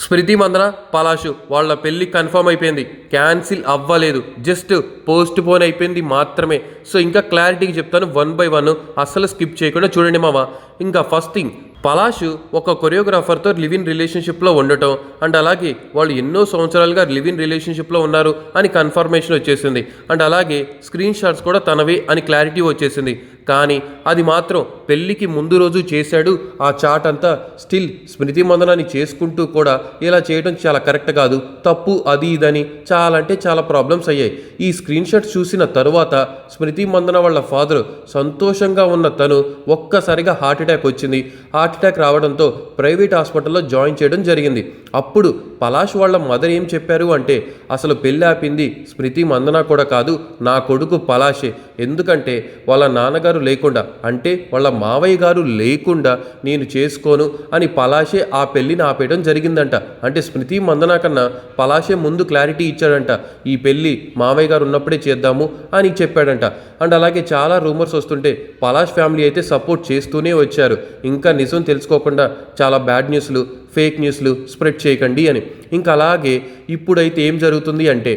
స్మృతి మందన పలాషు వాళ్ళ పెళ్ళి కన్ఫర్మ్ అయిపోయింది, క్యాన్సిల్ అవ్వలేదు, జస్ట్ పోస్ట్ పోన్ అయిపోయింది మాత్రమే. సో ఇంకా క్లారిటీగా చెప్తాను, 1 by 1 అస్సలు స్కిప్ చేయకుండా చూడండి మామ. ఇంకా ఫస్ట్ థింగ్, పలాషు ఒక కొరియోగ్రాఫర్తో లివ్ ఇన్ రిలేషన్షిప్లో ఉండటం అండ్ అలాగే వాళ్ళు ఎన్నో సంవత్సరాలుగా లివ్ ఇన్ రిలేషన్షిప్లో ఉన్నారు అని కన్ఫర్మేషన్ వచ్చేసింది. అండ్ అలాగే స్క్రీన్ షాట్స్ కూడా తనవే అని క్లారిటీ వచ్చేసింది. కానీ అది మాత్రం పెళ్ళికి ముందు రోజు చేశాడు. ఆ చాట్ అంతా స్టిల్ స్మృతి మందనాన్ని చేసుకుంటూ కూడా ఇలా చేయడం చాలా కరెక్ట్ కాదు, తప్పు, అది ఇదని చాలా అంటే చాలా ప్రాబ్లమ్స్ అయ్యాయి. ఈ స్క్రీన్ షాట్స్ చూసిన తరువాత స్మృతి మందన వాళ్ళ ఫాదర్ సంతోషంగా ఉన్న తను ఒక్కసారిగా హార్ట్ అటాక్ వచ్చింది. హార్ట్ అటాక్ రావడంతో ప్రైవేట్ హాస్పిటల్లో జాయిన్ చేయడం జరిగింది. అప్పుడు పలాష్ వాళ్ళ మదర్ ఏం చెప్పారు అంటే, అసలు పెళ్ళి ఆపింది స్మృతి మందన కూడా కాదు, నా కొడుకు పలాషే. ఎందుకంటే వాళ్ళ నాన్నగారు లేకుండా, అంటే వాళ్ళ మావయ్య గారు లేకుండా నేను చేసుకోను అని పలాషే ఆ పెళ్ళిని ఆపేయడం జరిగిందంట. అంటే స్మృతి మందన కన్నా పలాషే ముందు క్లారిటీ ఇచ్చాడంట, ఈ పెళ్ళి మావయ్య గారు ఉన్నప్పుడే చేద్దాము అని చెప్పాడంట. అండ్ అలాగే చాలా రూమర్స్ వస్తుంటే పలాష్ ఫ్యామిలీ అయితే సపోర్ట్ చేస్తూనే వచ్చారు. ఇంకా నిజం తెలుసుకోకుండా చాలా బ్యాడ్ న్యూస్లు, ఫేక్ న్యూస్లు స్ప్రెడ్ చేయకండి అని. ఇంకా అలాగే ఇప్పుడైతే ఏం జరుగుతుంది అంటే,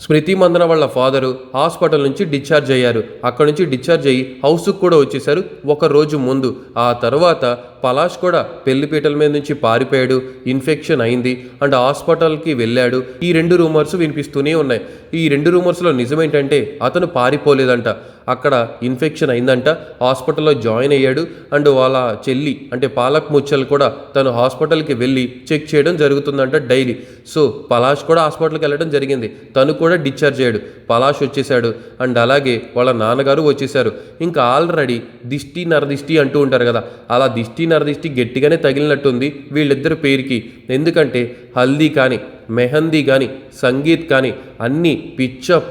స్మృతి మందన వాళ్ళ ఫాదరు హాస్పిటల్ నుంచి డిశ్చార్జ్ అయ్యారు. అక్కడ నుంచి డిశ్చార్జ్ అయ్యి హౌస్కి కూడా వచ్చేసారు ఒక రోజు ముందు. ఆ తర్వాత పలాష్ కూడా పెళ్లిపీటల మీద నుంచి పారిపోయాడు, ఇన్ఫెక్షన్ అయింది అండ్ హాస్పిటల్కి వెళ్ళాడు. ఈ 2 రూమర్స్ వినిపిస్తూనే ఉన్నాయి. ఈ 2 రూమర్స్లో నిజమేంటంటే అతను పారిపోలేదంట, అక్కడ ఇన్ఫెక్షన్ అయిందంట, హాస్పిటల్లో జాయిన్ అయ్యాడు. అండ్ వాళ్ళ చెల్లి అంటే పాలక్ ముచ్చలు కూడా తను హాస్పిటల్కి వెళ్ళి చెక్ చేయడం జరుగుతుందంట డైలీ. సో పలాష్ కూడా హాస్పిటల్కి వెళ్ళడం జరిగింది, తను కూడా డిశ్చార్జ్ అయ్యాడు. పలాష్ వచ్చేసాడు అండ్ అలాగే వాళ్ళ నాన్నగారు వచ్చేసారు. ఇంకా ఆల్రెడీ దిష్టి నరదిష్టి అంటూ ఉంటారు కదా, అలా దిష్టి నరదిష్టి గట్టిగానే తగిలినట్టుంది వీళ్ళిద్దరు పేరుకి. ఎందుకంటే హల్దీ కానీ, మెహందీ కానీ, సంగీత్ కానీ అన్నీ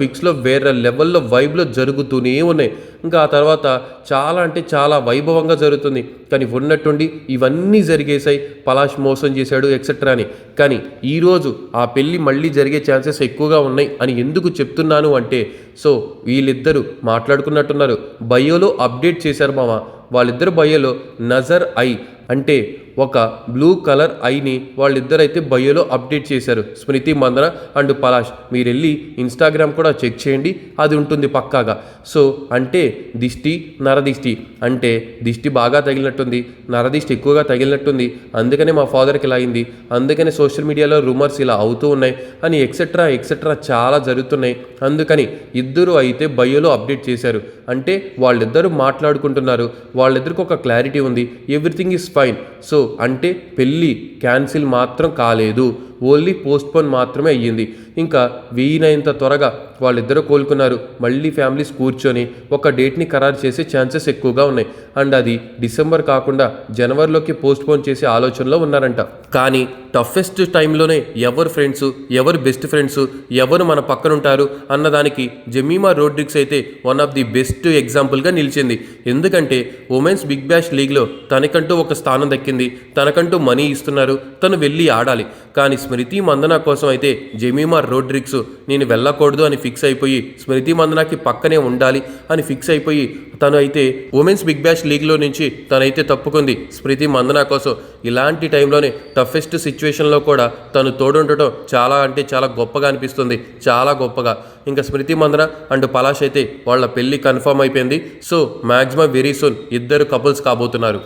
పిక్స్లో వేరే లెవెల్లో వైబ్లో జరుగుతూనే ఉన్నాయి. ఇంకా ఆ తర్వాత చాలా అంటే చాలా వైభవంగా జరుగుతుంది. కానీ ఉన్నట్టుండి ఇవన్నీ జరిగేసాయి, పలాష్ మోసం చేశాడు ఎక్సెట్రా అని. కానీ ఈరోజు ఆ పెళ్ళి మళ్ళీ జరిగే ఛాన్సెస్ ఎక్కువగా ఉన్నాయి అని ఎందుకు చెప్తున్నాను అంటే, సో వీళ్ళిద్దరూ మాట్లాడుకున్నట్టున్నారు, బయోలో అప్డేట్ చేశారు మామ. వాళ్ళిద్దరు బయోలో నజర్ ఐ అంటే ఒక బ్లూ కలర్ ఐని వాళ్ళిద్దరైతే బయోలో అప్డేట్ చేశారు, స్మృతి మందన అండ్ పలాష్. మీరు వెళ్ళి ఇన్స్టాగ్రామ్ కూడా చెక్ చేయండి, అది ఉంటుంది పక్కాగా. సో అంటే దిష్టి నరదిష్టి అంటే దిష్టి బాగా తగిలినట్టుంది, నరదిష్టి ఎక్కువగా తగిలినట్టుంది, అందుకనే మా ఫాదర్కి ఇలా అయింది, అందుకనే సోషల్ మీడియాలో రూమర్స్ ఇలా అవుతూ ఉన్నాయి అని ఎక్సెట్రా ఎక్సెట్రా చాలా జరుగుతున్నాయి. అందుకని ఇద్దరు అయితే బయోలో అప్డేట్ చేశారు. అంటే వాళ్ళిద్దరూ మాట్లాడుకుంటున్నారు, వాళ్ళిద్దరికి ఒక క్లారిటీ ఉంది, ఎవ్రీథింగ్ ఈజ్ ఫైన్. సో అంటే పెళ్ళి క్యాన్సిల్ మాత్రం కాలేదు, ఓన్లీ పోస్ట్పోన్ మాత్రమే అయ్యింది. ఇంకా వీలైనంత త్వరగా వాళ్ళిద్దరూ కోలుకున్నారు. మళ్ళీ ఫ్యామిలీస్ కూర్చొని ఒక డేట్ని ఖరారు చేసే ఛాన్సెస్ ఎక్కువగా ఉన్నాయి. అండ్ అది డిసెంబర్ కాకుండా జనవరిలోకి పోస్ట్పోన్ చేసే ఆలోచనలో ఉన్నారంట. కానీ టఫెస్ట్ టైంలోనే ఎవరు ఫ్రెండ్స్, ఎవరు బెస్ట్ ఫ్రెండ్స్, ఎవరు మన పక్కన ఉంటారు అన్నదానికి జెమీమా రోడ్రిగ్స్ అయితే వన్ ఆఫ్ ది బెస్ట్ ఎగ్జాంపుల్గా నిలిచింది. ఎందుకంటే ఉమెన్స్ బిగ్ బ్యాష్ లీగ్లో తనకంటూ ఒక స్థానం దక్కింది, తనకంటూ మనీ ఇస్తున్నారు, తను వెళ్ళి ఆడాలి. కానీ స్మృతి మందన కోసం అయితే జెమీమా రోడ్రిగ్స్ నేను వెళ్ళకూడదు అని ఫిక్స్ అయిపోయి, స్మృతి మందనకి పక్కనే ఉండాలి అని ఫిక్స్ అయిపోయి తను అయితే ఉమెన్స్ బిగ్ బ్యాష్ లీగ్లో నుంచి తనైతే తప్పుకుంది స్మృతి మందన కోసం. ఇలాంటి టైంలోనే టఫెస్ట్ సిచ్యువేషన్లో కూడా తను తోడుండటం చాలా అంటే చాలా గొప్పగా అనిపిస్తుంది, చాలా గొప్పగా. ఇంకా స్మృతి మందన అండ్ పలాష్ అయితే వాళ్ళ పెళ్ళి కన్ఫర్మ్ అయిపోయింది. సో మ్యాక్సిమం వెరీ సూన్ ఇద్దరు కపుల్స్ కాబోతున్నారు.